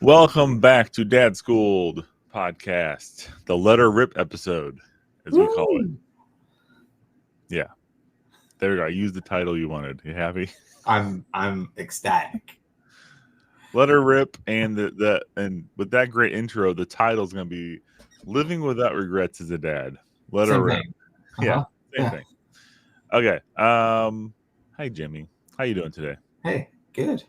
Welcome back to DadSchooled podcast, the letter rip episode, as we call it. Yeah, there we go. I used the title you wanted. You happy? I'm ecstatic. Letter rip, and and with that great intro, the title is going to be "Living Without Regrets as a Dad." Letter Same rip. thing. Yeah, same thing. Okay. Hi Jimmy. How you doing today? Hey, good.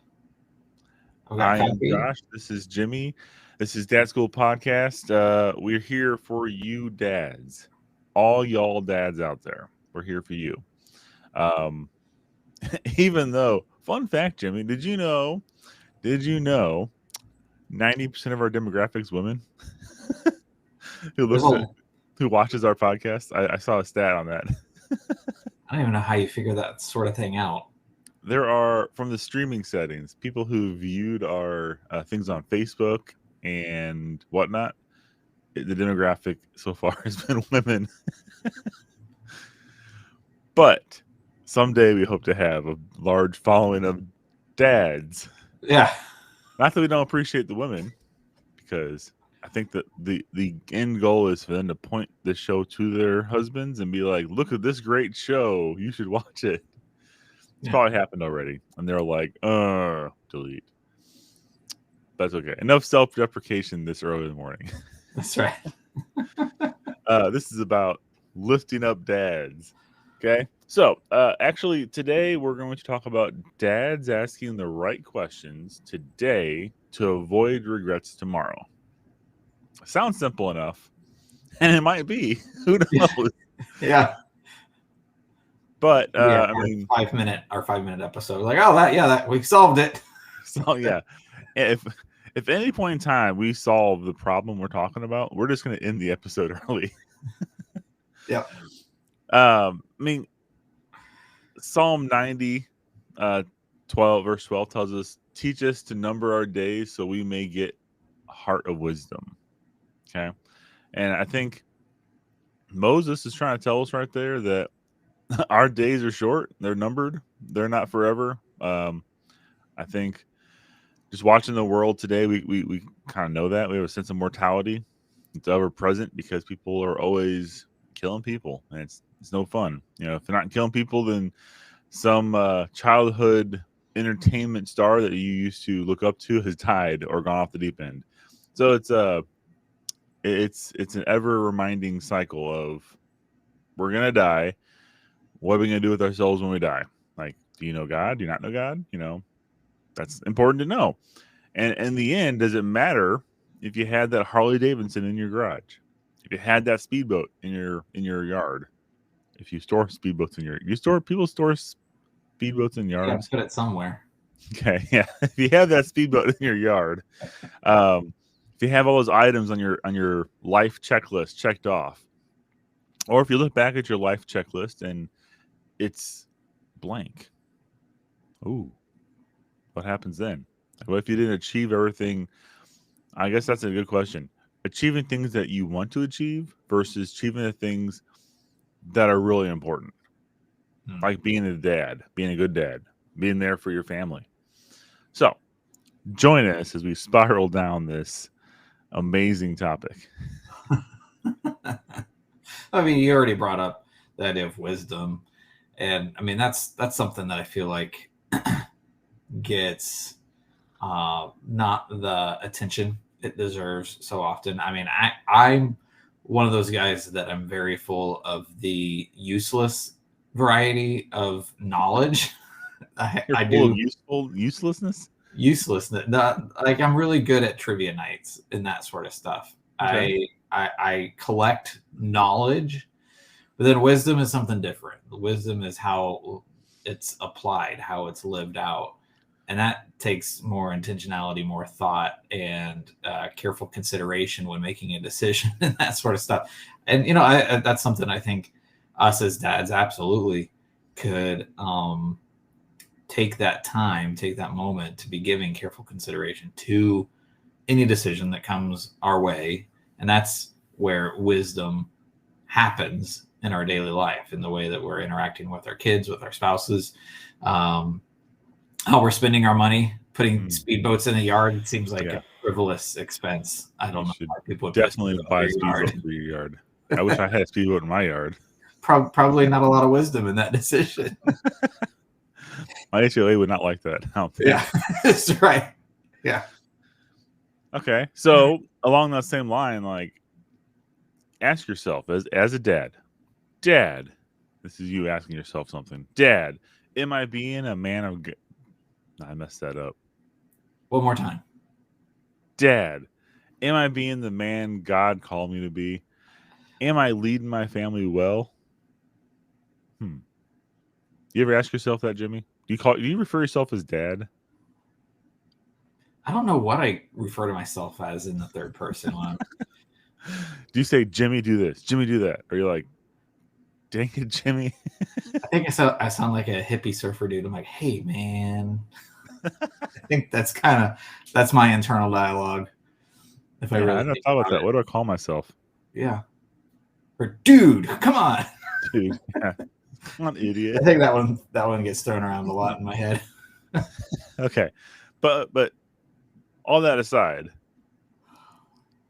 I am Josh. This is Jimmy. This is DadSchooled podcast. We're here for you dads, all y'all dads out there. We're here for you. Even though, fun fact, Jimmy, did you know 90% of our demographics women who watches our podcast? I saw a stat on that. I don't even know how you figure that sort of thing out. There are, from the streaming settings, people who viewed our things on Facebook and whatnot. The demographic so far has been women. But someday we hope to have a large following of dads. Yeah. Not that we don't appreciate the women, because I think that the end goal is for them to point the show to their husbands and be like, look at this great show. You should watch it. It's probably happened already. And they're like, delete. That's okay. Enough self-deprecation this early in the morning. That's right. This is about lifting up dads. Okay. So actually today we're going to talk about dads asking the right questions today to avoid regrets tomorrow. Sounds simple enough. And it might be. Who knows? Yeah. But I mean, our 5-minute episode. Like, that we solved it. So yeah. If at any point in time we solve the problem we're talking about, we're just going to end the episode early. Yeah. I mean, Psalm 90, 12, verse 12 tells us, teach us to number our days so we may get a heart of wisdom. Okay. And I think Moses is trying to tell us right there that our days are short. They're numbered. They're not forever. I think just watching the world today, we kind of know that. We have a sense of mortality. It's ever present because people are always killing people, and it's no fun. You know, if they're not killing people, then some childhood entertainment star that you used to look up to has died or gone off the deep end. So it's an ever reminding cycle of we're gonna die. What are we gonna do with ourselves when we die? Like, do you know God? Do you not know God? You know, that's important to know. And in the end, does it matter if you had that Harley Davidson in your garage? If you had that speedboat in your yard? If you store speedboats in people store speedboats in yards. Yeah, put it somewhere. Okay, yeah. If you have that speedboat in your yard, if you have all those items on your life checklist checked off, or if you look back at your life checklist and it's blank, ooh, what happens then? What if you didn't achieve everything? I guess that's a good question. Achieving things that you want to achieve versus achieving the things that are really important. Like being a dad, being a good dad, being there for your family. So join us as we spiral down this amazing topic. I mean, you already brought up the idea of wisdom. And I mean, that's something that I feel like gets not the attention it deserves so often. I mean, I'm one of those guys that I'm very full of the useless variety of knowledge. I do uselessness. Like, I'm really good at trivia nights and that sort of stuff. Okay. I collect knowledge, but then wisdom is something different. Wisdom is how it's applied, how it's lived out. And that takes more intentionality, more thought, and careful consideration when making a decision and that sort of stuff. And, you know, that's something I think us as dads absolutely could take that time, take that moment to be giving careful consideration to any decision that comes our way. And that's where wisdom happens in our daily life, in the way that we're interacting with our kids, with our spouses, how we're spending our money, putting speedboats in the yard seems like Yeah. a frivolous expense. I don't know should why people would definitely put buy a speedboat in your speedboat for your yard. I wish I had a speedboat in my yard. Probably not a lot of wisdom in that decision. My HOA would not like that, I don't think. Yeah, that's right. Yeah. Okay, so along that same line, like, ask yourself as a dad, this is you asking yourself something. Dad, am I being a man of God? I messed that up. One more time. Dad, am I being the man God called me to be? Am I leading my family well? You ever ask yourself that, Jimmy? Do you refer yourself as dad? I don't know what I refer to myself as in the third person one. Do you say, Jimmy, do this, Jimmy, do that? Or you're like, dang it, Jimmy? I think I sound like a hippie surfer dude. I'm like, hey, man. I think that's my internal dialogue. If I really I never think thought about that. it. What do I call myself? Yeah. Or dude, come on. Dude, yeah. Come on, idiot. I think that one gets thrown around a lot in my head. Okay. But all that aside,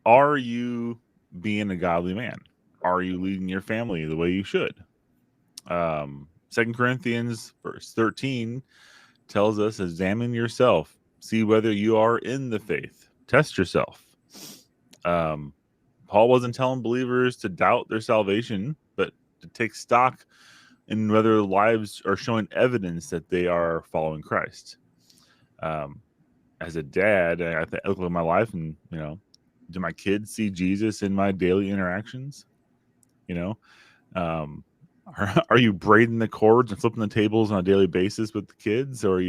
are you being a godly man? Are you leading your family the way you should? 2 Corinthians verse 13 tells us, examine yourself, see whether you are in the faith. Test yourself. Paul wasn't telling believers to doubt their salvation, but to take stock in whether their lives are showing evidence that they are following Christ. As a dad, I look at my life and, do my kids see Jesus in my daily interactions? Are you braiding the cords and flipping the tables on a daily basis with the kids? Or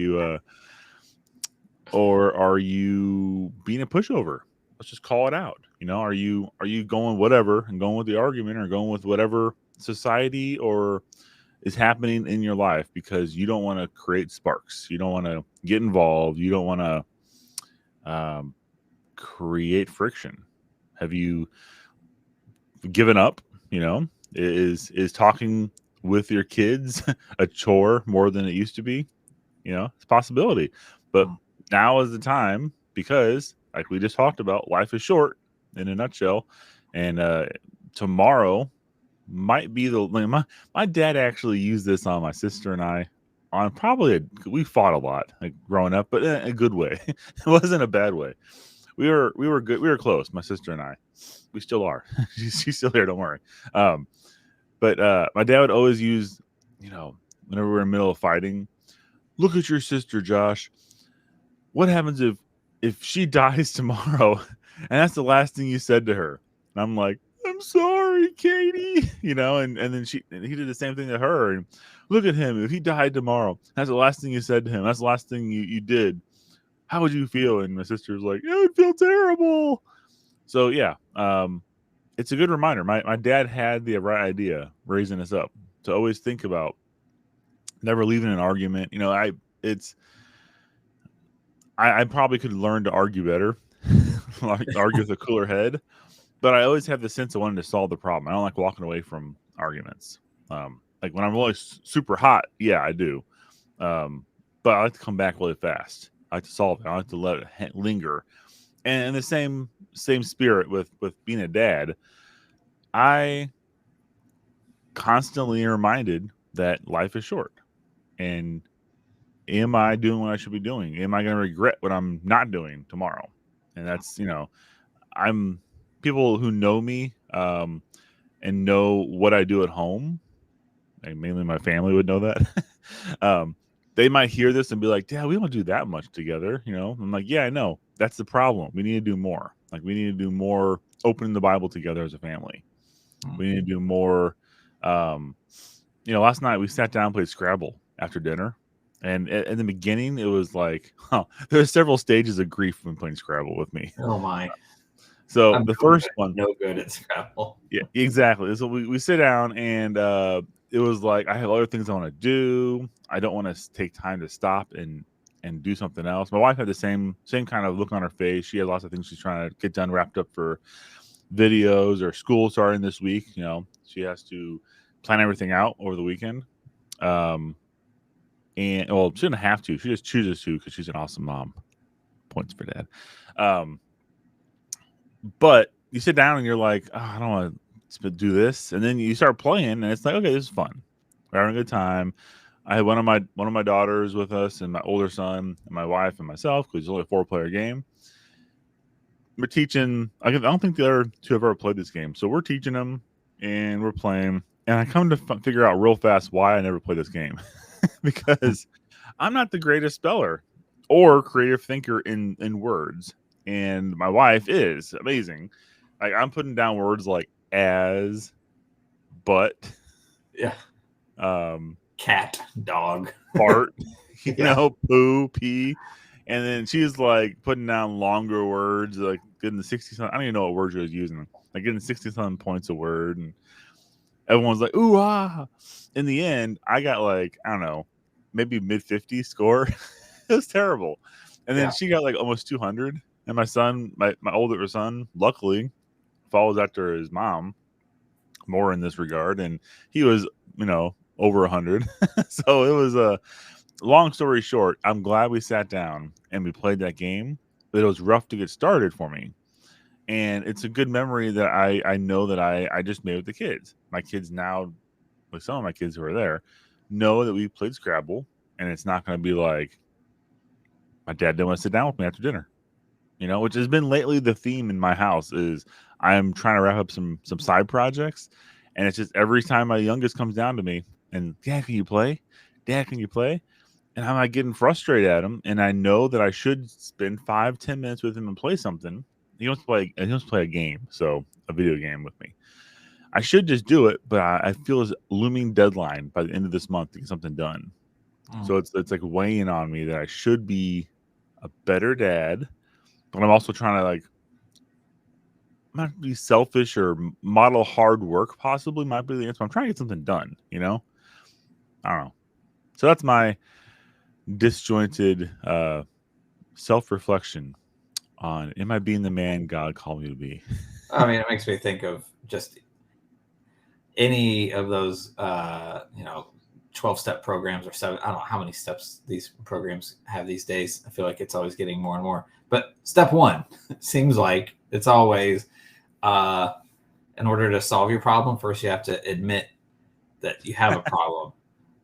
are you being a pushover? Let's just call it out. Are you going whatever and going with the argument or going with whatever society or is happening in your life because you don't want to create sparks. You don't want to get involved. You don't want to create friction. Have you given up? Is talking with your kids a chore more than it used to be? It's a possibility. But now is the time because, like we just talked about, life is short in a nutshell. And tomorrow might be my dad actually used this on my sister and I on we fought a lot like growing up, but in a good way. It wasn't a bad way. We were good. We were close. My sister and I, we still are. She's still here. Don't worry. But my dad would always use, whenever we were in the middle of fighting, look at your sister, Josh. What happens if she dies tomorrow? And that's the last thing you said to her. And I'm like, I'm sorry, Katie. And then he did the same thing to her. And look at him. If he died tomorrow, that's the last thing you said to him. That's the last thing you did. How would you feel? And my sister was like, it would feel terrible. So yeah, it's a good reminder. My dad had the right idea raising us up to always think about never leaving an argument. I probably could learn to argue better, argue with a cooler head, but I always have the sense of wanting to solve the problem. I don't like walking away from arguments. Like when I'm really super hot, yeah, I do. But I like to come back really fast. I like to solve it. I like to let it linger. And in the same spirit with being a dad, I constantly am reminded that life is short. And am I doing what I should be doing? Am I going to regret what I'm not doing tomorrow? And that's, I'm people who know me and know what I do at home, and mainly my family would know that. They might hear this and be like, Dad, we don't do that much together. I'm like, yeah, I know. That's the problem. We need to do more. Like we need to do more opening the Bible together as a family. We need to do more. Last night we sat down and played Scrabble after dinner. And in the beginning, it was like, there's several stages of grief when playing Scrabble with me. Oh my. So the first one. No good at Scrabble. Yeah, exactly. So we sit down and it was like, I have other things I want to do. I don't want to take time to stop and do something else. My wife had the same kind of look on her face. She had lots of things she's trying to get done, wrapped up for videos or school starting this week. She has to plan everything out over the weekend. and she didn't have to. She just chooses to because she's an awesome mom. Points for Dad. But you sit down and you're like, oh, I don't want to do this, and then you start playing, and it's like, okay, this is fun. We're having a good time. I had one of my daughters with us, and my older son, and my wife, and myself, because it's only a 4-player game. We're teaching. I don't think the other two have ever played this game, so we're teaching them, and we're playing. And I come to figure out real fast why I never played this game, because I'm not the greatest speller or creative thinker in words, and my wife is amazing. Like, I'm putting down words like as, but, Yeah. Cat, dog, fart, poo, pee. And then she's like putting down longer words, like getting the 60 I don't even know what words she was using. Like getting 60-something points a word. And everyone's like, ooh, ah. In the end, I got like, I don't know, maybe mid-50 score. It was terrible. And then she got like almost 200. And my son, my older son, luckily follows after his mom more in this regard. And he was, over 100. So it was a long story short. I'm glad we sat down and we played that game, but it was rough to get started for me. And it's a good memory that I know that I just made with the kids. My kids now, with some of my kids who are there, know that we played Scrabble, and it's not going to be like my dad didn't want to sit down with me after dinner, which has been lately the theme in my house. Is I'm trying to wrap up some side projects, and it's just every time my youngest comes down to me and, Dad, can you play? Dad, can you play? And I'm like getting frustrated at him, and I know that I should spend 5-10 minutes with him and play something. He wants to play a game, so a video game with me. I should just do it, but I feel this looming deadline by the end of this month to get something done. So it's like weighing on me that I should be a better dad, but I'm also trying to like not be selfish or model hard work. Possibly might be the answer. I'm trying to get something done. I don't know. So that's my disjointed self-reflection on, am I being the man God called me to be? I mean, it makes me think of just any of those 12-step programs or 7. I don't know how many steps these programs have these days. I feel like it's always getting more and more. But step 1 seems like it's always in order to solve your problem, first you have to admit that you have a problem.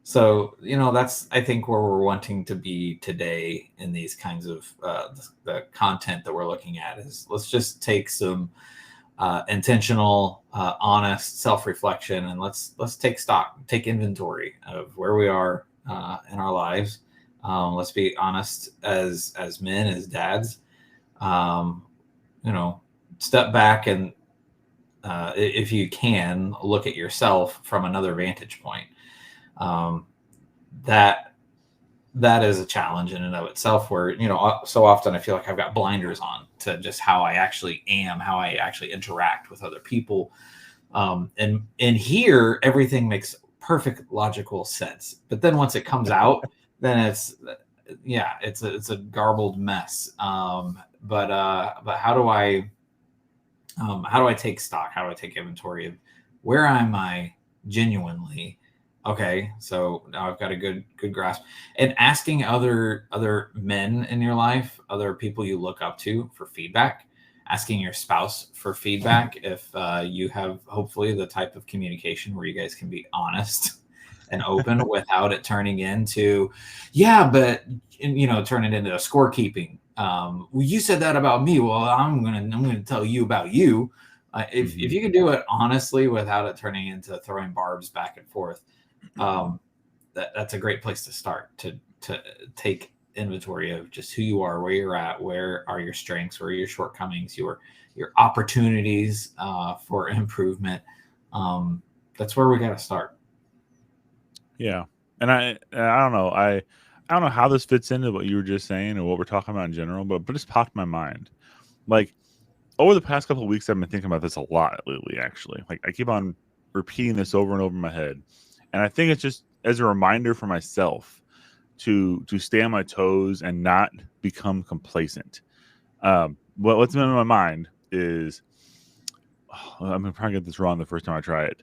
So, that's, I think, where we're wanting to be today in these kinds of the content that we're looking at is, let's just take some intentional, honest self-reflection, and let's take stock, take inventory of where we are in our lives. Let's be honest as men, as dads. Step back and if you can, look at yourself from another vantage point. That is a challenge in and of itself, where, so often I feel like I've got blinders on to just how I actually am, how I actually interact with other people. And here everything makes perfect logical sense. But then once it comes out, then it's a garbled mess. But how do I take stock? How do I take inventory of where am I genuinely? Okay, so now I've got a good grasp, and asking other men in your life, other people you look up to, for feedback, asking your spouse for feedback if you have hopefully the type of communication where you guys can be honest and open without it turning into, turn it into a scorekeeping. Well, you said that about me. Well, I'm gonna tell you about you. If you can do it honestly without it turning into throwing barbs back and forth, that's a great place to start, to take inventory of just who you are, where you're at, where are your strengths, where are your shortcomings, your opportunities for improvement. That's where we got to start. Yeah, and I don't know. I don't know how this fits into what you were just saying and what we're talking about in general, but it's popped in my mind. Like, over the past couple of weeks, I've been thinking about this a lot lately, actually. Like, I keep on repeating this over and over in my head. And I think it's just as a reminder for myself to stay on my toes and not become complacent. What's been in my mind is, I'm going to probably get this wrong the first time I try it.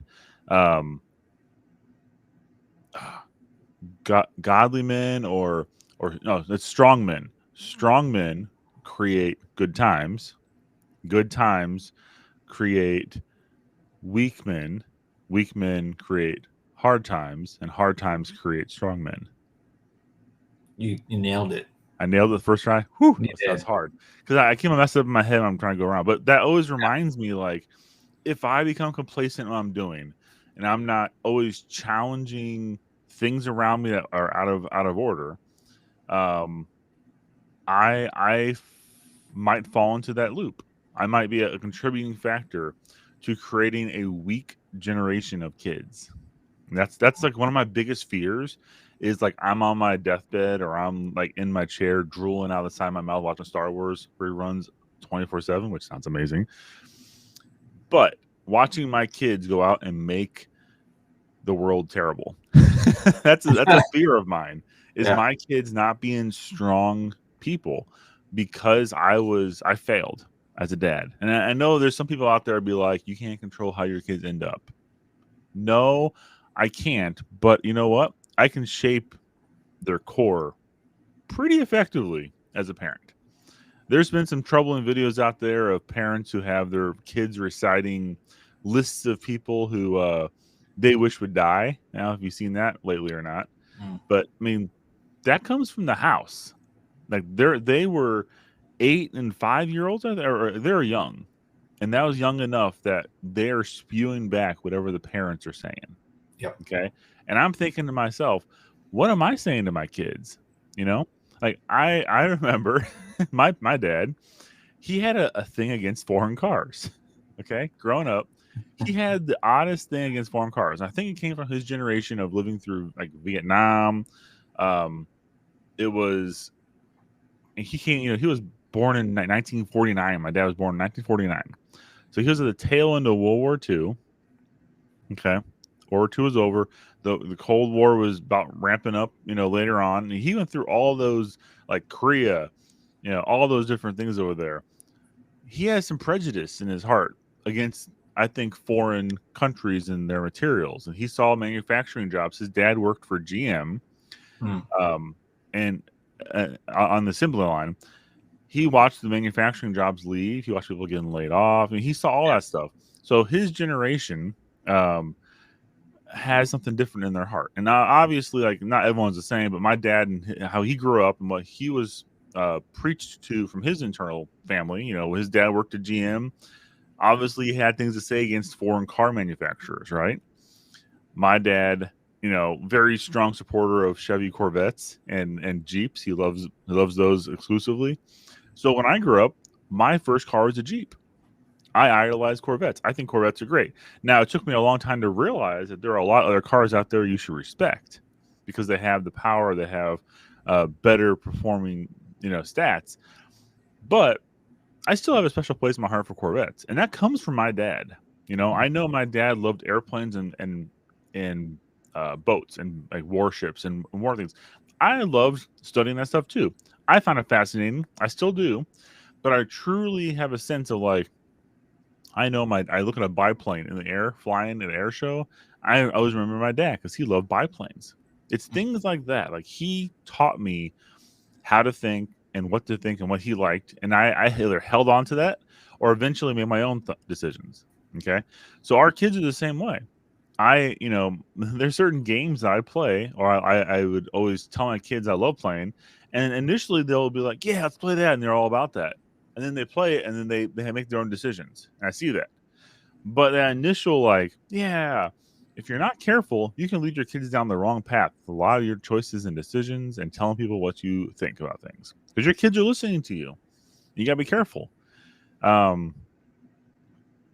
godly men or no, it's strong men. Strong men create good times. Good times create weak men. Weak men create hard times, and hard times create strong men. You nailed it. I nailed it the first try. Whew, You that's did. hard because I keep messing up in my head when I'm trying to go around. But that always reminds me, like, if I become complacent in what I'm doing, and I'm not always challenging things around me that are out of order, um, might fall into that loop. I might be a contributing factor to creating a weak generation of kids. And that's like one of my biggest fears is like I'm on my deathbed or I'm like in my chair drooling out the side of my mouth watching Star Wars reruns 24/7, which sounds amazing. But watching my kids go out and make the world terrible. that's a fear of mine is Yeah. my kids not being strong people because I failed as a dad. And I know there's some people out there be like, you can't control how your kids end up. No, I can't. But you know what? I can shape their core pretty effectively as a parent. There's been some troubling videos out there of parents who have their kids reciting lists of people who they wish would die. Now, have you seen that lately or not? But I mean, that comes from the house. Like they were 8 and 5-year-olds, or they're young, and that was young enough that they're spewing back whatever the parents are saying. Yep. Okay, and I'm thinking to myself, what am I saying to my kids? You know, like I remember my dad, he had a thing against foreign cars. Okay, growing up, he had the oddest thing against foreign cars. I think it came from his generation of living through like Vietnam. It was he came, he was born in 1949. My dad was born in 1949, so he was at the tail end of World War II. Okay, World War II was over. The Cold War was about ramping up. Later on, and he went through all those like Korea, all those different things over there. He has some prejudice in his heart against, I think, foreign countries and their materials. And he saw manufacturing jobs. His dad worked for GM, and on the assembly line, he watched the manufacturing jobs leave. He watched people getting laid off, and he saw all that stuff. So his generation has something different in their heart. And obviously, like, not everyone's the same, but my dad and how he grew up and what he was preached to from his internal family. His dad worked at GM. Obviously, he had things to say against foreign car manufacturers, right? My dad, very strong supporter of Chevy Corvettes and Jeeps. He loves those exclusively. So when I grew up, my first car was a Jeep. I idolize Corvettes. I think Corvettes are great. Now, it took me a long time to realize that there are a lot of other cars out there you should respect because they have the power, they have better performing, stats. But I still have a special place in my heart for Corvettes, and that comes from my dad. I know my dad loved airplanes and boats and like warships and war things. I loved studying that stuff too. I found it fascinating. I still do, but I truly have a sense of like, I look at a biplane in the air, flying at an air show. I always remember my dad because he loved biplanes. It's things like that. Like, he taught me how to think and what to think and what he liked. And I either held on to that or eventually made my own decisions. Okay. So our kids are the same way. There's certain games that I play, or I would always tell my kids I love playing. And initially they'll be like, yeah, let's play that. And they're all about that. And then they play it, and then they make their own decisions. And I see that. But that initial, like, yeah, if you're not careful, you can lead your kids down the wrong path with a lot of your choices and decisions and telling people what you think about things. Because your kids are listening to you. You got to be careful.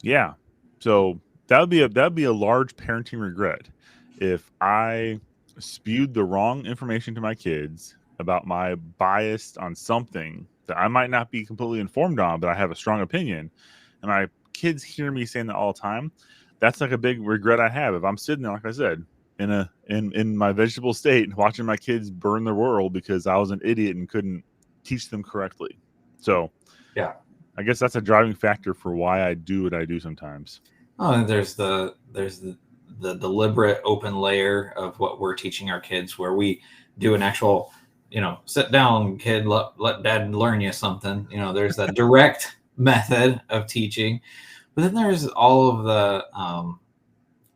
Yeah. So that'd be a large parenting regret if I spewed the wrong information to my kids about my bias on something that I might not be completely informed on, but I have a strong opinion, and my kids hear me saying that all the time. That's like a big regret I have if I'm sitting there, like I said, in my vegetable state, watching my kids burn the world because I was an idiot and couldn't teach them correctly. So, yeah, I guess that's a driving factor for why I do what I do sometimes. Oh, and there's the deliberate open layer of what we're teaching our kids, where we do an actual, sit down, kid, let dad learn you something. There's that direct method of teaching, but then there's all of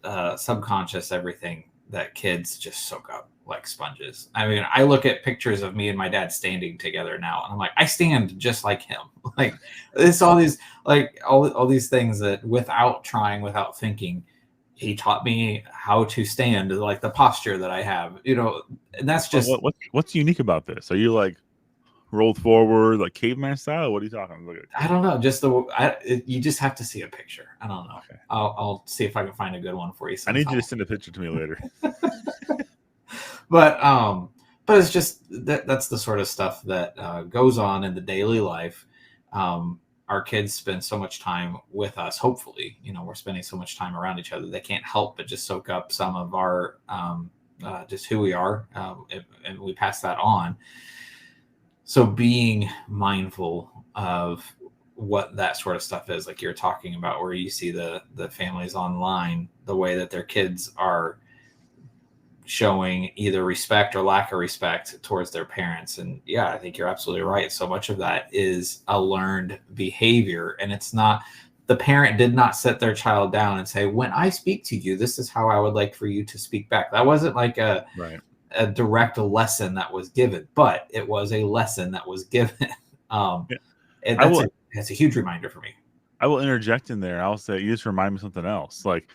the subconscious everything that kids just soak up like sponges. I mean, I look at pictures of me and my dad standing together now, and I'm like, I stand just like him. Like, it's all these, like, all these things that without trying, without thinking, he taught me how to stand, like the posture that I have, and that's just what's unique about this? Are you like rolled forward like caveman style? What are you talking about? I don't know. Just you just have to see a picture. I don't know. Okay. I'll see if I can find a good one for you sometime. I need you to send a picture to me later. But it's just that's the sort of stuff that goes on in the daily life. Our kids spend so much time with us. Hopefully, we're spending so much time around each other. They can't help but just soak up some of our just who we are, and we pass that on. So being mindful of what that sort of stuff is, like you're talking about, where you see the families online, the way that their kids are showing either respect or lack of respect towards their parents. And yeah, I think you're absolutely right. So much of that is a learned behavior, and it's not, the parent did not sit their child down and say, when I speak to you, this is how I would like for you to speak back. That wasn't like a direct lesson that was given, but it was a lesson that was given. That's a huge reminder for me. I will interject in there. I'll say, you just remind me of something else. Like,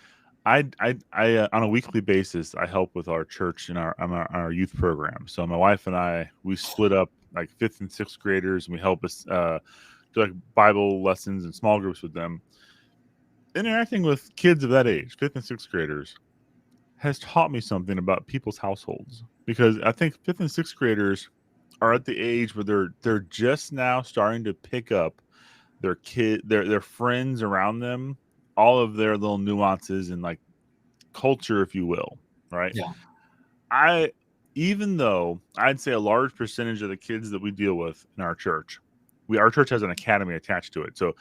I on a weekly basis, I help with our church and our youth program. So my wife and I, we split up like 5th and 6th graders, and we help us do like Bible lessons and small groups with them. Interacting with kids of that age, 5th and 6th graders, has taught me something about people's households, because I think 5th and 6th graders are at the age where they're just now starting to pick up their friends around them, all of their little nuances and like culture, if you will, right? Yeah. Even though I'd say a large percentage of the kids that we deal with in our church, our church has an academy attached to it. So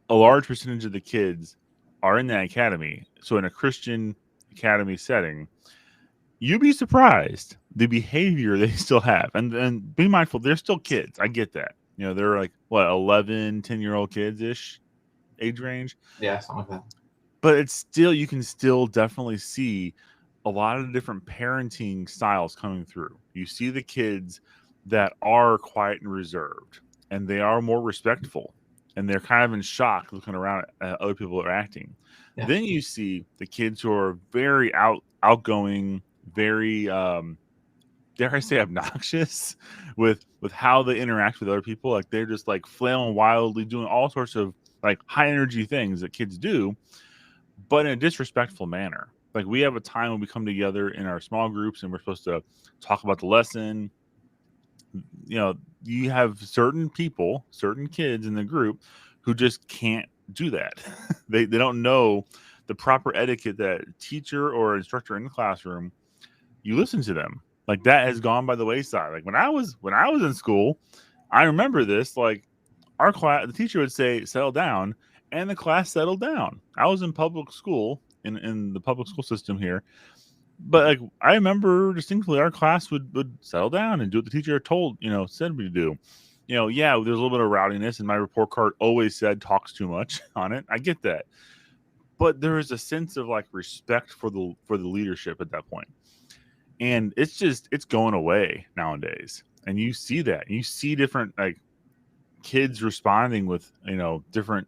a large percentage of the kids are in that academy. So in a Christian academy setting, you'd be surprised the behavior they still have. And be mindful, they're still kids. I get that. They're like, what, 11, 10-year-old kids-ish age range? Yeah, something like that. But it's still, you can still definitely see a lot of different parenting styles coming through. You see the kids that are quiet and reserved, and they are more respectful, and they're kind of in shock looking around at other people are acting. Yeah. Then you see the kids who are very outgoing, very dare I say obnoxious with how they interact with other people. Like, they're just like flailing wildly, doing all sorts of like high energy things that kids do, but in a disrespectful manner. Like, we have a time when we come together in our small groups and we're supposed to talk about the lesson. You have certain people, certain kids in the group who just can't do that. They don't know the proper etiquette that teacher or instructor in the classroom, you listen to them. Like, that has gone by the wayside. Like, when I was in school, I remember this, like, our class, the teacher would say, settle down, and the class settled down. I was in public school, in the public school system here. But like, I remember distinctly our class would settle down and do what the teacher said we to do. Yeah, there's a little bit of rowdiness, and my report card always said talks too much on it. I get that. But there is a sense of like respect for the leadership at that point. And it's going away nowadays. And you see that. You see different like kids responding with, different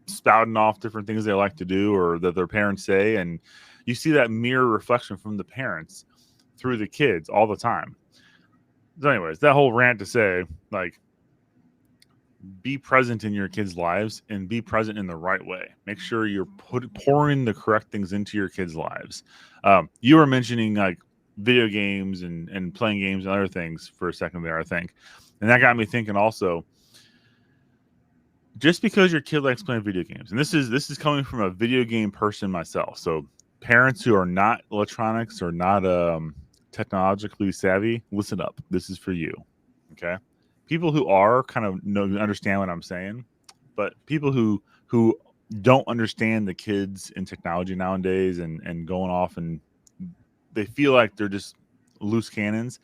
spouting off different things they like to do or that their parents say. And you see that mirror reflection from the parents through the kids all the time. So anyways, that whole rant to say, like, be present in your kids' lives and be present in the right way. Make sure you're pouring the correct things into your kids' lives. You were mentioning like video games and playing games and other things for a second there, I think. And that got me thinking also, just because your kid likes playing video games, and this is coming from a video game person myself. So parents who are not electronics or not technologically savvy, listen up. This is for you. Okay. People who are kind of understand what I'm saying, but people who don't understand the kids in technology nowadays and going off, and they feel like they're just loose cannons.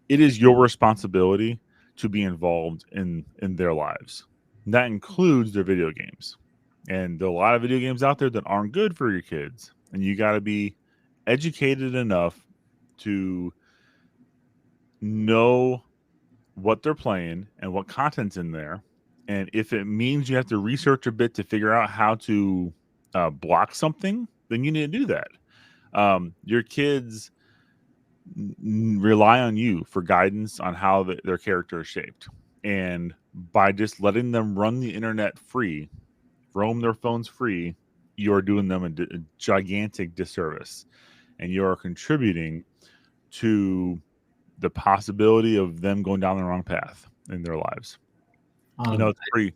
It is your responsibility to be involved in their lives. And that includes their video games. And there are a lot of video games out there that aren't good for your kids. And you got to be educated enough to know what they're playing and what content's in there. And if it means you have to research a bit to figure out how to block something, then you need to do that. Your kids rely on you for guidance on how their character is shaped. And by just letting them run the internet free, roam their phones free, you're doing them a gigantic disservice. And you're contributing to the possibility of them going down the wrong path in their lives. It's pretty.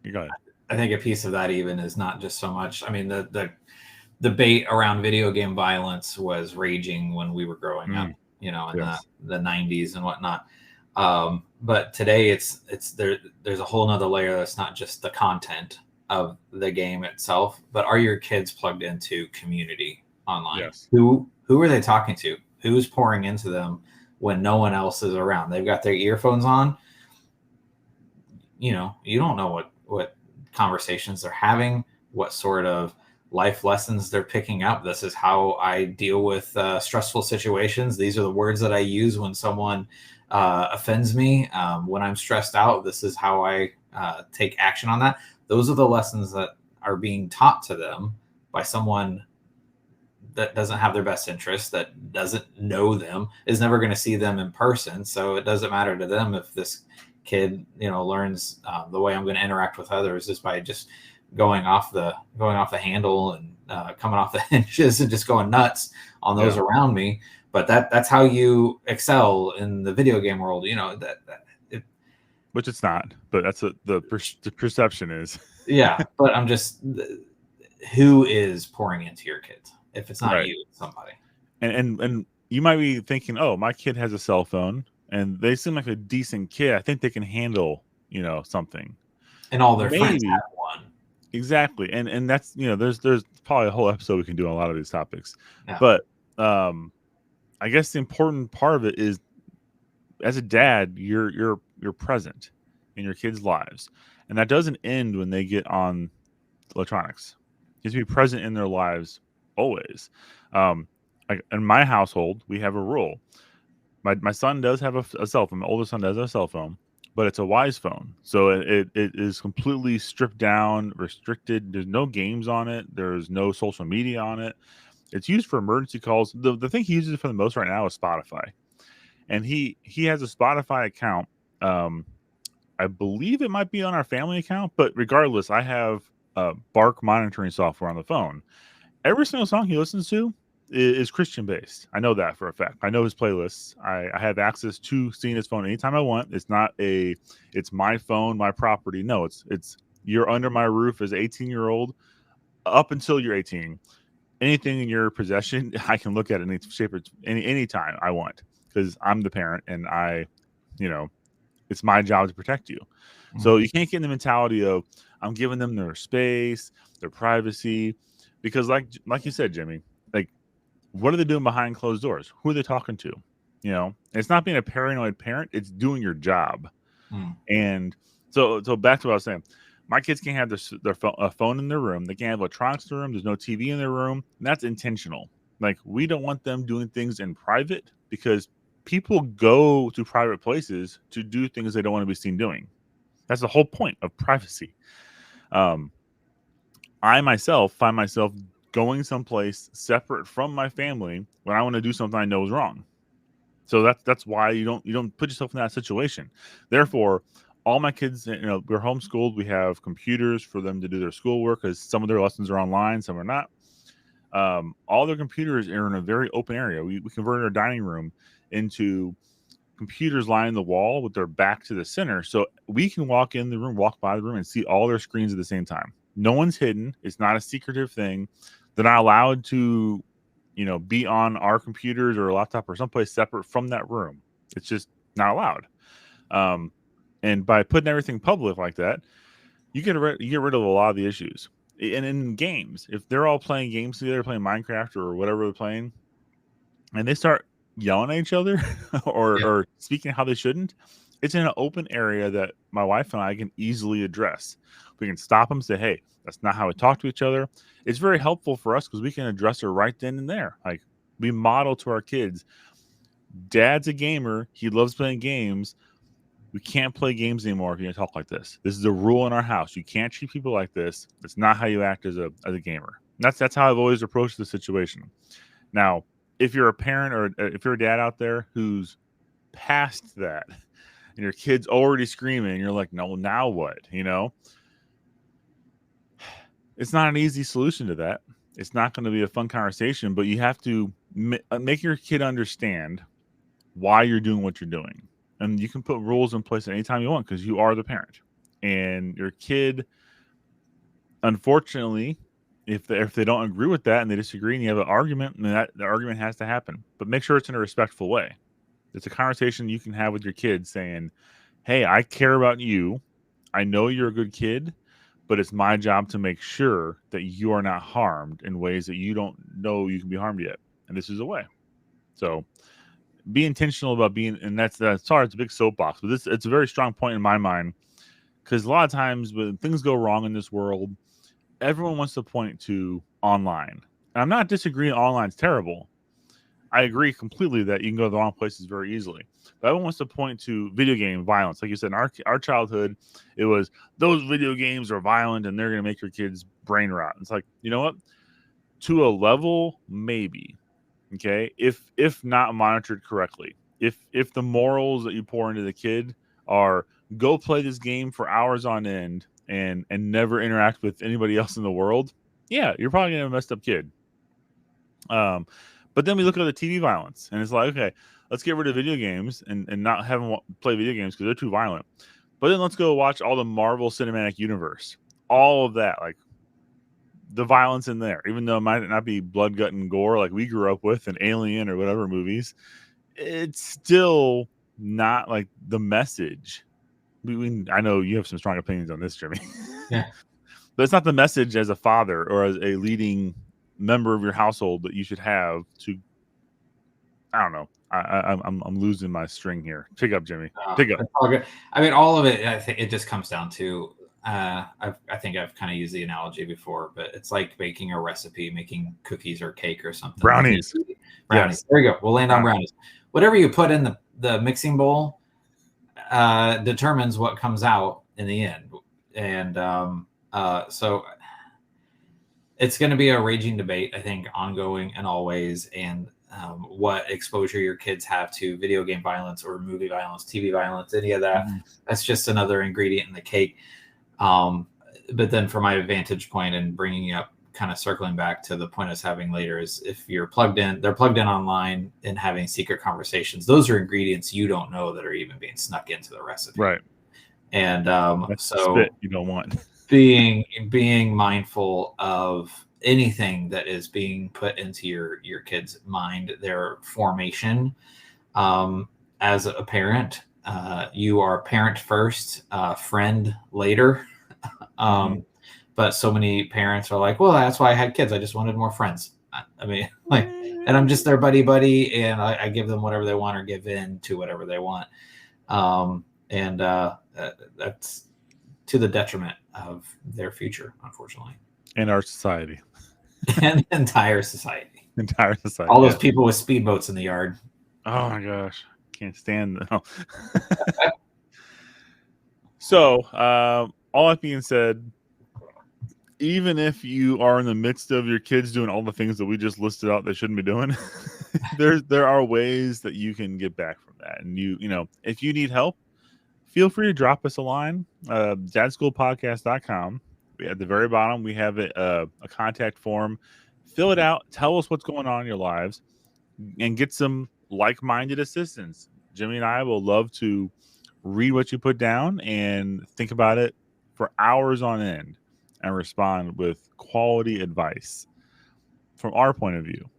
You got it. I think a piece of that even is not just so much. I mean, the debate around video game violence was raging when we were growing up, in the 90s and whatnot. But today it's there's a whole nother layer that's not just the content of the game itself, but are your kids plugged into community online? Yes. Who are they talking to? Who's pouring into them when no one else is around? They've got their earphones on. You don't know what conversations they're having, what sort of life lessons they're picking up. This is how I deal with stressful situations. These are the words that I use when someone offends me. When I'm stressed out, this is how I take action on that. Those are the lessons that are being taught to them by someone that doesn't have their best interest, that doesn't know them, is never going to see them in person. So it doesn't matter to them if this kid, learns the way I'm going to interact with others is by just going off the handle and coming off the hinges and just going nuts on those around me. But that's how you excel in the video game world. Which it's not, but that's what the perception is. Yeah, but I'm just, who is pouring into your kids? If it's not you, it's somebody. And you might be thinking, oh, my kid has a cell phone and they seem like a decent kid. I think they can handle, something. And all their friends have one. Exactly. And that's, there's probably a whole episode we can do on a lot of these topics. Yeah. But I guess the important part of it is, as a dad, you're present in your kids' lives. And that doesn't end when they get on electronics. You have to be present in their lives always. In my household, we have a rule. My son does have a cell phone. My oldest son does have a cell phone, but it's a Wise phone. So it is completely stripped down, restricted. There's no games on it. There's no social media on it. It's used for emergency calls. The thing he uses for the most right now is Spotify. And he has a Spotify account. I believe it might be on our family account, but regardless, I have Bark monitoring software on the phone. Every single song he listens to is Christian based. I know that for a fact. I know his playlists. I have access to seeing his phone anytime I want. It's not it's my phone, my property. No, it's you're under my roof as an 18-year-old up until you're 18. Anything in your possession, I can look at it in any shape or any time I want, because I'm the parent and it's my job to protect you. Mm-hmm. So you can't get in the mentality of I'm giving them their space, their privacy, because like you said, Jimmy, like, what are they doing behind closed doors? Who are they talking to? It's not being a paranoid parent. It's doing your job. And so back to what I was saying. My kids can't have their phone in their room. They can't have electronics in their room. There's no TV in their room. And that's intentional. Like, we don't want them doing things in private, because people go to private places to do things they don't want to be seen doing. That's the whole point of privacy. I myself find myself going someplace separate from my family when I want to do something I know is wrong. So that's why you don't put yourself in that situation. Therefore, all my kids, we're homeschooled. We have computers for them to do their schoolwork, because some of their lessons are online, some are not. All their computers are in a very open area. We converted our dining room into computers lining the wall with their back to the center, so we can walk in the room, walk by the room, and see all their screens at the same time. No one's hidden. It's not a secretive thing. They're not allowed to, be on our computers or a laptop or someplace separate from that room. It's just not allowed. And by putting everything public like that, you get rid of a lot of the issues. And in games, if they're all playing games together, playing Minecraft or whatever they're playing, and they start yelling at each other or speaking how they shouldn't, it's in an open area that my wife and I can easily address. We can stop them, say, hey, that's not how we talk to each other. It's very helpful for us because we can address it right then and there. Like, we model to our kids, Dad's a gamer. He loves playing games. We can't play games anymore if you're going to talk like this. This is a rule in our house. You can't treat people like this. It's not how you act as a gamer. That's how I've always approached the situation. Now, if you're a parent or if you're a dad out there who's past that and your kid's already screaming, you're like, no, now what? It's not an easy solution to that. It's not going to be a fun conversation, but you have to make your kid understand why you're doing what you're doing. And you can put rules in place anytime you want because you are the parent. And your kid, unfortunately, if they don't agree with that and they disagree and you have an argument, then the argument has to happen. But make sure it's in a respectful way. It's a conversation you can have with your kids saying, hey, I care about you. I know you're a good kid, but it's my job to make sure that you are not harmed in ways that you don't know you can be harmed yet. And this is a way. So be intentional about being, and sorry, it's a big soapbox, but it's a very strong point in my mind because a lot of times when things go wrong in this world, everyone wants to point to online. And I'm not disagreeing online's terrible. I agree completely that you can go to the wrong places very easily. But everyone wants to point to video game violence. Like you said, in our childhood, it was those video games are violent and they're going to make your kids brain rot. It's like, you know what? To a level, maybe. Okay, if not monitored correctly, if the morals that you pour into the kid are go play this game for hours on end and never interact with anybody else in the world, yeah, you're probably gonna have a messed up kid. But then we look at the TV violence, and it's like, okay, let's get rid of video games and not have them play video games because they're too violent. But then let's go watch all the Marvel Cinematic Universe, all of that, like the violence in there, even though it might not be blood, gut, and gore like we grew up with in Alien or whatever movies, it's still not like the message. I know you have some strong opinions on this, Jimmy. Yeah. But it's not the message as a father or as a leading member of your household that you should have to. I don't know. I'm losing my string here. Pick up, Jimmy. Pick up. All good. I mean, all of it. I think it just comes down to. I think I've kind of used the analogy before, but it's like baking a recipe, making cookies or cake or something. Brownies. Yes. There you go. We'll land on brownies. Whatever you put in the mixing bowl determines what comes out in the end. And so it's going to be a raging debate, I think, ongoing and always. And what exposure your kids have to video game violence or movie violence, TV violence, any of that, that's just another ingredient in the cake. But then from my vantage point and bringing up, kind of circling back to the point I was having later, is if you're plugged in, they're plugged in online and having secret conversations. Those are ingredients you don't know that are even being snuck into the recipe. Right. And so spit you don't want. being mindful of anything that is being put into your kid's mind, their formation. As a parent, you are parent first, friend later. But so many parents are like, well, that's why I had kids. I just wanted more friends. I mean, like, and I'm just their buddy, and I give them whatever they want or give in to whatever they want. And that's to the detriment of their future, unfortunately. And our society. And the entire society. All those people with speedboats in the yard. Oh my gosh. Can't stand them. So, all that being said, even if you are in the midst of your kids doing all the things that we just listed out they shouldn't be doing, there are ways that you can get back from that. And you know, if you need help, feel free to drop us a line. DadSchoolPodcast.com. At the very bottom, we have a contact form. Fill it out. Tell us what's going on in your lives, and get some like-minded assistance. Jimmy and I will love to read what you put down and think about it for hours on end and respond with quality advice from our point of view.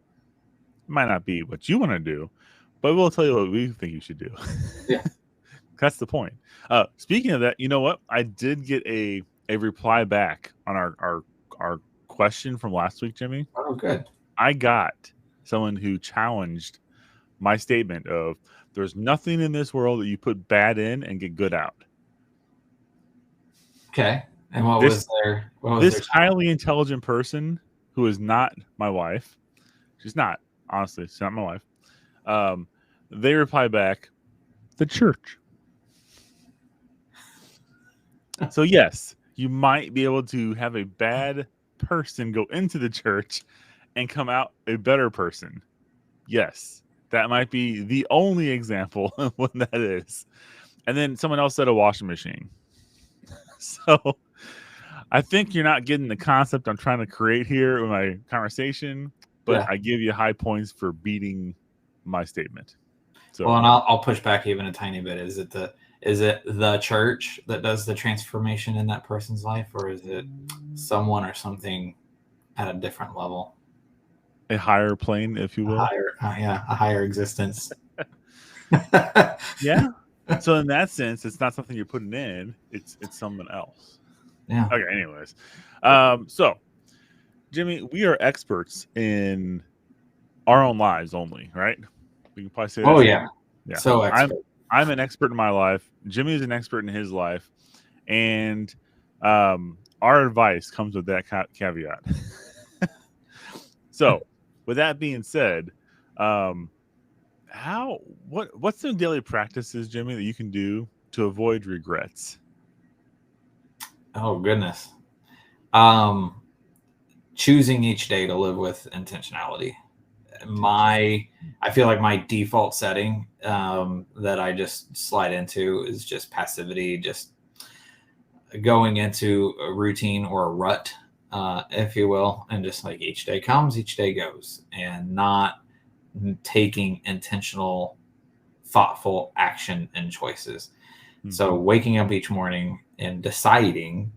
It might not be what you want to do, but we'll tell you what we think you should do. Yeah. That's the point. Speaking of that, you know what? I did get a a reply back on our question from last week, Jimmy. Oh, good. I got someone who challenged my statement of there's nothing in this world that you put bad in and get good out. Okay. And what This was their highly intelligent person who is not my wife. She's not, honestly, she's not my wife. They reply back, the church. So yes, you might be able to have a bad person go into the church and come out a better person. Yes, that might be the only example of what that is. And then someone else said a washing machine. So I think you're not getting the concept I'm trying to create here with my conversation, but I give you high points for beating my statement. So, well, and I'll push back even a tiny bit. Is it the church that does the transformation in that person's life, or is it someone or something at a different level? A higher plane, if you will. A higher existence. Yeah. So in that sense, it's not something you're putting in; it's someone else. Yeah. Okay. Anyways, so Jimmy, we are experts in our own lives only, right? We can probably say that. Oh yeah. Yeah. So expert. I'm an expert in my life. Jimmy is an expert in his life, and our advice comes with that caveat. So, with that being said, what's some daily practices, Jimmy, that you can do to avoid regrets? Oh goodness. Choosing each day to live with intentionality. I feel like my default setting that I just slide into is just passivity, just going into a routine or a rut, if you will, and just like each day comes, each day goes, and not taking intentional, thoughtful action and choices. Mm-hmm. So waking up each morning and deciding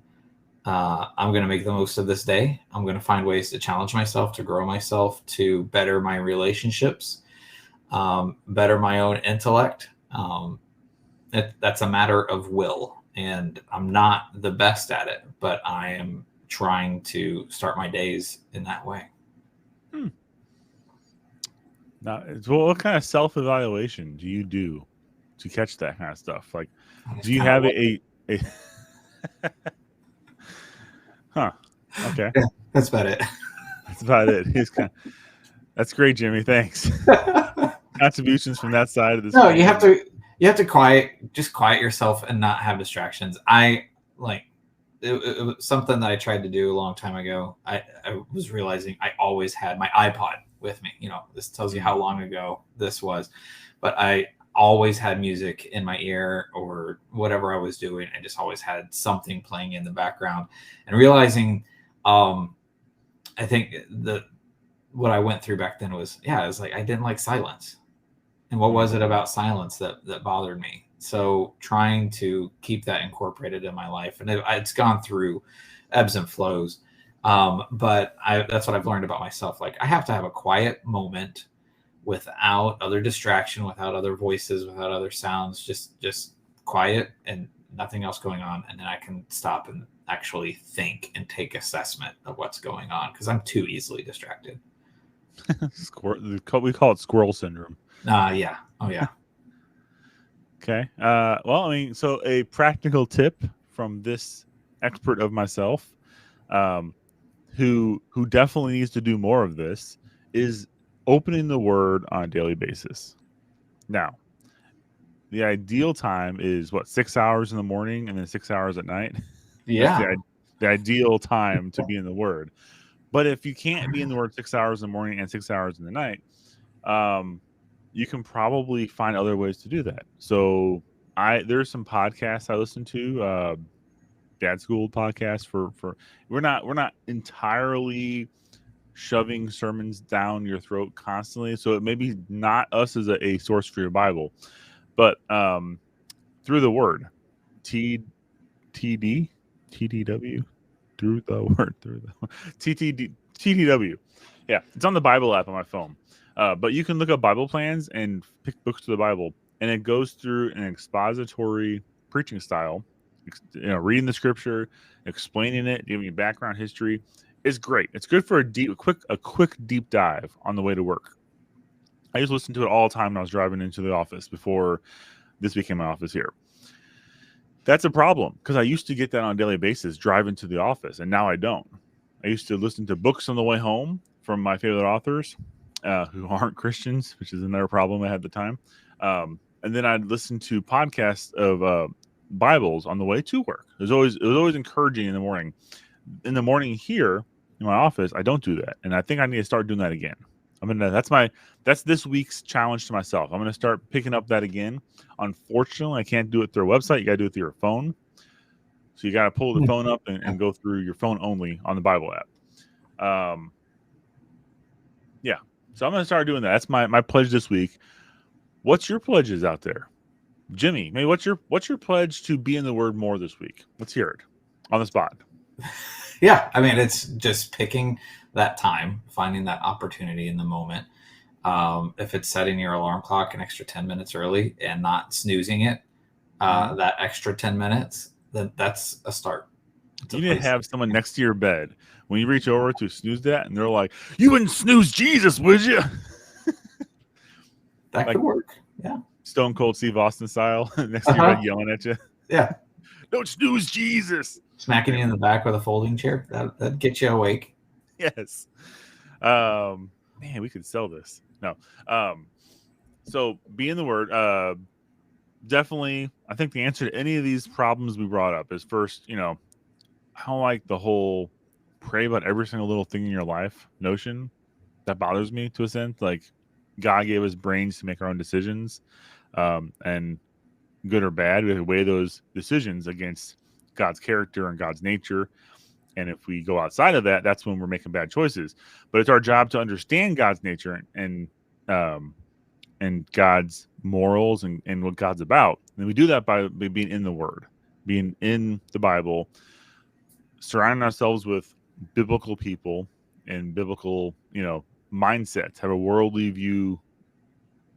I'm going to make the most of this day. I'm going to find ways to challenge myself, to grow myself, to better my relationships, better my own intellect. That's a matter of will. And I'm not the best at it, but I am trying to start my days in that way. Now, what kind of self-evaluation do you do to catch that kind of stuff? Like, do you have a Huh. Okay. Yeah, that's about it. That's about it. That's great, Jimmy. Thanks. Contributions from that side of this. No, you have to quiet yourself and not have distractions. It was something that I tried to do a long time ago. I was realizing I always had my iPod with me. This tells you how long ago this was, but I always had music in my ear or whatever I was doing. I just always had something playing in the background, and realizing, I think what I went through back then was like, I didn't like silence. And what was it about silence that bothered me? So trying to keep that incorporated in my life, and it's gone through ebbs and flows. But that's what I've learned about myself. Like, I have to have a quiet moment without other distraction, without other voices, without other sounds, just quiet and nothing else going on. And then I can stop and actually think and take assessment of what's going on, because I'm too easily distracted. We call it squirrel syndrome. Yeah. Oh yeah. Okay. So a practical tip from this expert of myself, who definitely needs to do more of this, is opening the Word on a daily basis. Now, the ideal time is 6 hours in the morning and then 6 hours at night. Yeah. That's the ideal time to be in the Word. But if you can't be in the Word 6 hours in the morning and 6 hours in the night, you can probably find other ways to do that. So there's some podcasts I listen to, DadSchooled podcast for we're not entirely shoving sermons down your throat constantly. So it may be not us as a source for your Bible, but through the Word, TDW, through the Word, TTW. Yeah, it's on the Bible app on my phone. But you can look up Bible plans and pick books to the Bible, and it goes through an expository preaching style reading the scripture, explaining it, giving you background history is great. It's good for a quick deep dive on the way to work. I used to listen to it all the time when I was driving into the office before this became my office here. That's a problem because I used to get that on a daily basis driving to the office, and now I don't. I used to listen to books on the way home from my favorite authors who aren't Christians, which is another problem I had at the time. And then I'd listen to podcasts of Bibles on the way to work. It was always encouraging in the morning. In the morning here in my office, I don't do that, and I think I need to start doing that again. That's this week's challenge to myself. I'm gonna start picking up that again. Unfortunately, I can't do it through a website. You gotta do it through your phone. So you gotta pull the phone up and go through your phone only on the Bible app. Yeah. So I'm gonna start doing that. That's my pledge this week. What's your pledges out there? Jimmy, maybe what's your pledge to be in the Word more this week? Let's hear it on the spot. Yeah, I mean, it's just picking that time, finding that opportunity in the moment. If it's setting your alarm clock an extra 10 minutes early and not snoozing it, that extra 10 minutes, then that's a start. You need to have someone next to your bed when you reach over to snooze that, and they're like, "You wouldn't snooze Jesus, would you?" That could work. Yeah. Stone Cold Steve Austin style, next to your bed yelling at you. Yeah. Don't snooze Jesus. Smacking you in the back with a folding chair. That'd get you awake. Yes. Man, we could sell this. No. So be in the Word. Definitely, I think the answer to any of these problems we brought up is first, I don't like the whole pray about every single little thing in your life notion. That bothers me to a sense. Like, God gave us brains to make our own decisions, and good or bad, we have to weigh those decisions against God's character and God's nature. And if we go outside of that, that's when we're making bad choices. But it's our job to understand God's nature and God's morals and what God's about. And we do that by being in the Word, being in the Bible, surrounding ourselves with biblical people and biblical, mindsets, have a worldly view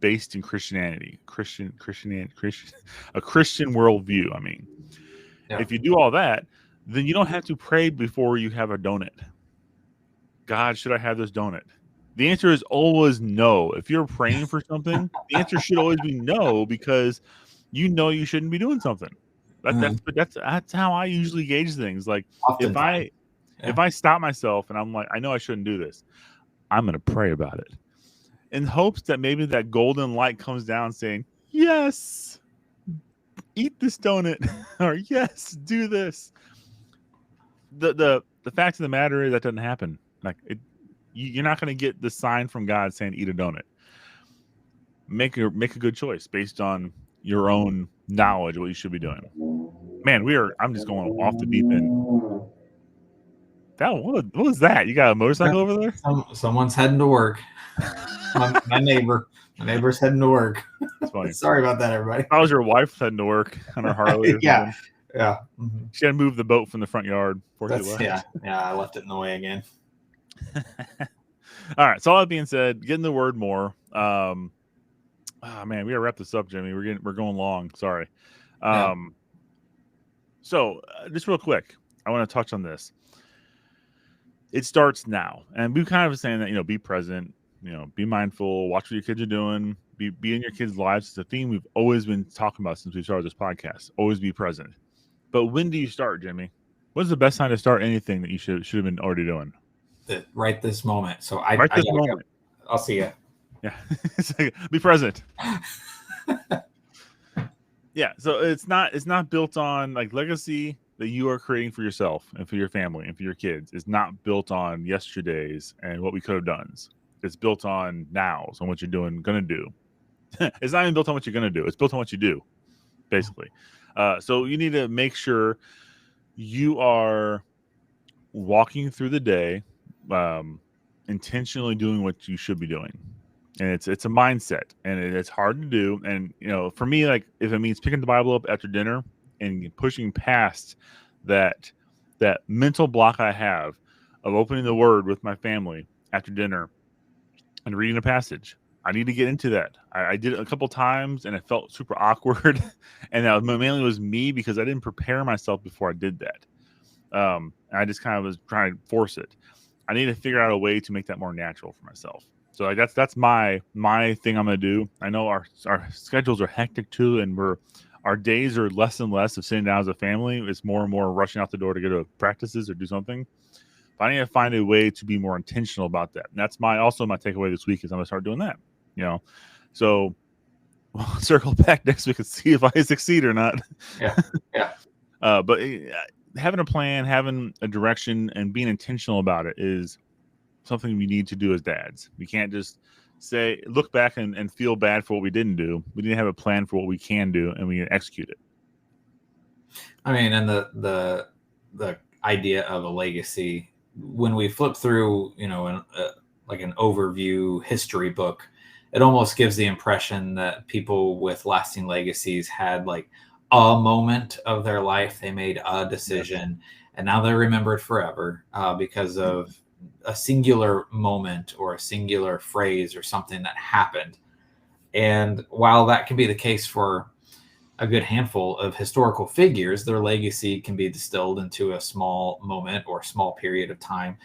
based in Christianity, a Christian worldview. I mean, If you do all that, then you don't have to pray before you have a donut. God, should I have this donut? The answer is always no. If you're praying for something, the answer should always be no, because you shouldn't be doing something. That's how I usually gauge things. Like, if I stop myself and I'm like, I know I shouldn't do this, I'm going to pray about it in hopes that maybe that golden light comes down saying, yes, eat this donut, or yes, do this. The fact of the matter is that doesn't happen. Like, you're not going to get the sign from God saying eat a donut. Make a good choice based on your own knowledge of what you should be doing. Man, I'm just going off the deep end. What was that? You got a motorcycle over there? Someone's heading to work. My neighbor's heading to work. That's funny. Sorry about that, everybody. How was your wife heading to work on her Harley? Yeah. Mm-hmm. She had to move the boat from the front yard before she left. Yeah, I left it in the way again. All right. So all that being said, get in the Word more. Man, we gotta wrap this up, Jimmy. We're going long. Sorry. So just real quick, I want to touch on this. It starts now, and we kind of saying that, be present, be mindful, watch what your kids are doing, be in your kids' lives. It's a theme we've always been talking about since we started this podcast. Always be present. But when do you start, Jimmy? When's the best time to start anything that you should have been already doing? Right this moment. So moment. I'll see you. Yeah, be present. Yeah, so it's not built on like legacy that you are creating for yourself and for your family and for your kids. Is not built on yesterday's and what we could have done. It's built on nows, on what you're gonna do. It's not even built on what you're gonna do. It's built on what you do, basically. So you need to make sure you are walking through the day, intentionally doing what you should be doing. And it's a mindset, and it's hard to do. And, for me, like, if it means picking the Bible up after dinner and pushing past that mental block I have of opening the Word with my family after dinner and reading a passage, I need to get into that. I did it a couple times and it felt super awkward. And that mainly was me because I didn't prepare myself before I did that. I just kind of was trying to force it. I need to figure out a way to make that more natural for myself. So like that's my thing I'm gonna do. I know our schedules are hectic too, and our days are less and less of sitting down as a family. It's more and more rushing out the door to go to practices or do something. But I need to find a way to be more intentional about that. And that's also my takeaway this week is I'm gonna start doing that. So we'll circle back next week and see if I succeed or not. Yeah. But having a plan, having a direction, and being intentional about it is something we need to do as dads. We can't just look back and feel bad for what we didn't do. We need to have a plan for what we can do, and we can execute it. I mean, and the idea of a legacy, when we flip through, like an overview history book, it almost gives the impression that people with lasting legacies had like a moment of their life. They made a decision, and now they're remembered forever because of a singular moment or a singular phrase or something that happened. And while that can be the case for a good handful of historical figures, their legacy can be distilled into a small moment or small period of time.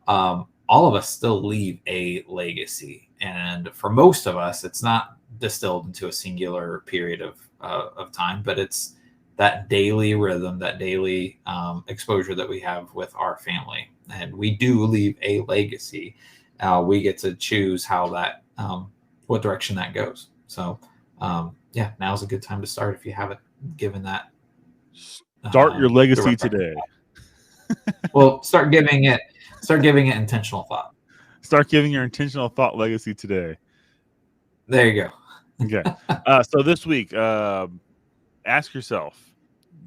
All of us still leave a legacy. And for most of us, it's not distilled into a singular period of time, but it's that daily rhythm, that daily exposure that we have with our family. And we do leave a legacy. We get to choose how that, what direction that goes. So, now's a good time to start if you haven't given that. Start your legacy today. Well, start giving it intentional thought. Start giving your intentional thought legacy today. There you go. Okay. So this week, ask yourself,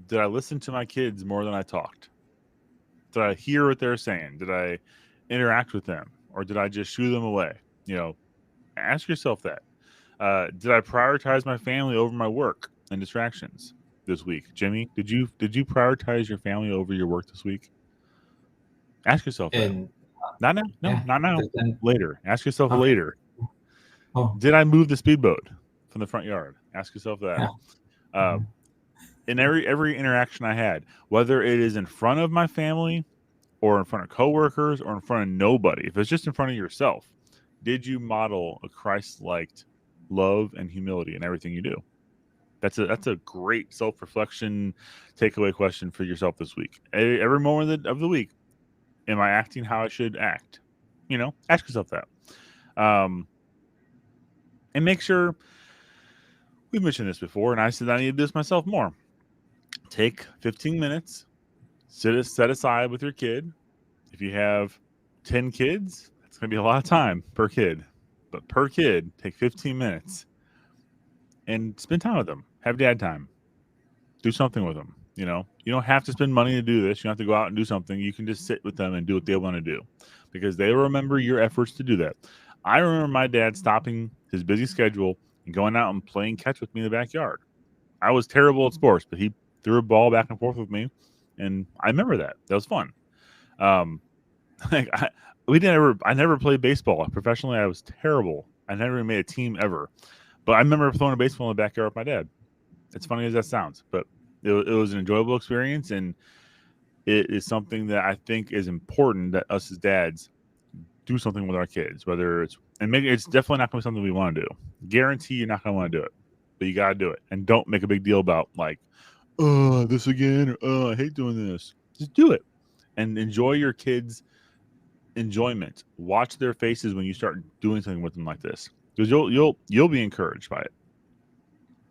did I listen to my kids more than I talked? Did I hear what they're saying? Did I interact with them? Or did I just shoo them away? Ask yourself that. Did I prioritize my family over my work and distractions this week? Jimmy, did you prioritize your family over your work this week? Ask yourself that. Not now. No, not now. Later. Ask yourself later. Oh. Did I move the speedboat from the front yard? Ask yourself that. Yeah. In every interaction I had, whether it is in front of my family or in front of coworkers or in front of nobody, if it's just in front of yourself, did you model a Christ-like love and humility in everything you do? That's a great self-reflection takeaway question for yourself this week. Every moment of the week, am I acting how I should act? Ask yourself that. And make sure, we've mentioned this before, and I said I need to do this myself more. Take 15 minutes, set aside with your kid. If you have 10 kids, that's going to be a lot of time per kid. But per kid, take 15 minutes and spend time with them. Have dad time. Do something with them. You don't have to spend money to do this. You don't have to go out and do something. You can just sit with them and do what they want to do because they remember your efforts to do that. I remember my dad stopping his busy schedule and going out and playing catch with me in the backyard. I was terrible at sports, but he threw a ball back and forth with me, and I remember that. That was fun. I never played baseball professionally. I was terrible. I never even made a team ever. But I remember throwing a baseball in the backyard with my dad. As funny as that sounds, but it was an enjoyable experience, and it is something that I think is important that us as dads do something with our kids. Whether it's definitely not going to be something we want to do. Guarantee you're not going to want to do it, but you got to do it, and don't make a big deal about like, oh, this again, or I hate doing this. Just do it, and enjoy your kids' enjoyment. Watch their faces when you start doing something with them like this, because you'll be encouraged by it.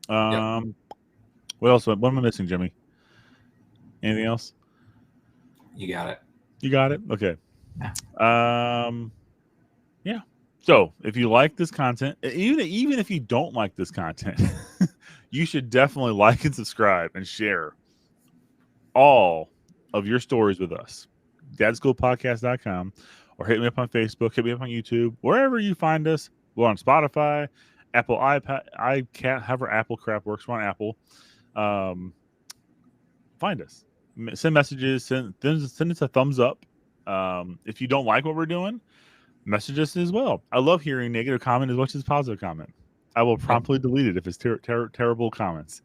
Yep. What else? What am I missing, Jimmy? Anything else? You got it. You got it? Okay. Yeah. Yeah. So if you like this content, even if you don't like this content, you should definitely like and subscribe and share all of your stories with us. DadSchoolPodcast.com, or hit me up on Facebook, hit me up on YouTube, wherever you find us. We're on Spotify, Apple iPad. I can't have our Apple crap works. We're on Apple. Find us, send messages, send us a thumbs up. If you don't like what we're doing, message us as well. I love hearing negative comment as much as positive comment. I will promptly delete it if it's terrible comments.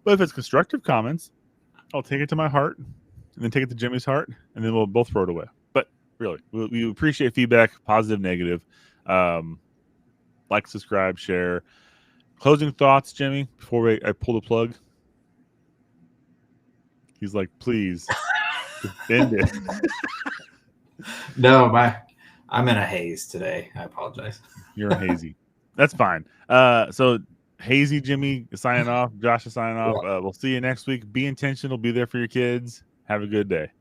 But if it's constructive comments, I'll take it to my heart and then take it to Jimmy's heart, and then we'll both throw it away. But really, we appreciate feedback, positive, negative. Like, subscribe, share. Closing thoughts, Jimmy, before I pull the plug. He's like, please, end it. No, I'm in a haze today. I apologize. You're hazy. That's fine. So hazy Jimmy is signing off. Josh is signing off. We'll see you next week. Be intentional. Be there for your kids. Have a good day.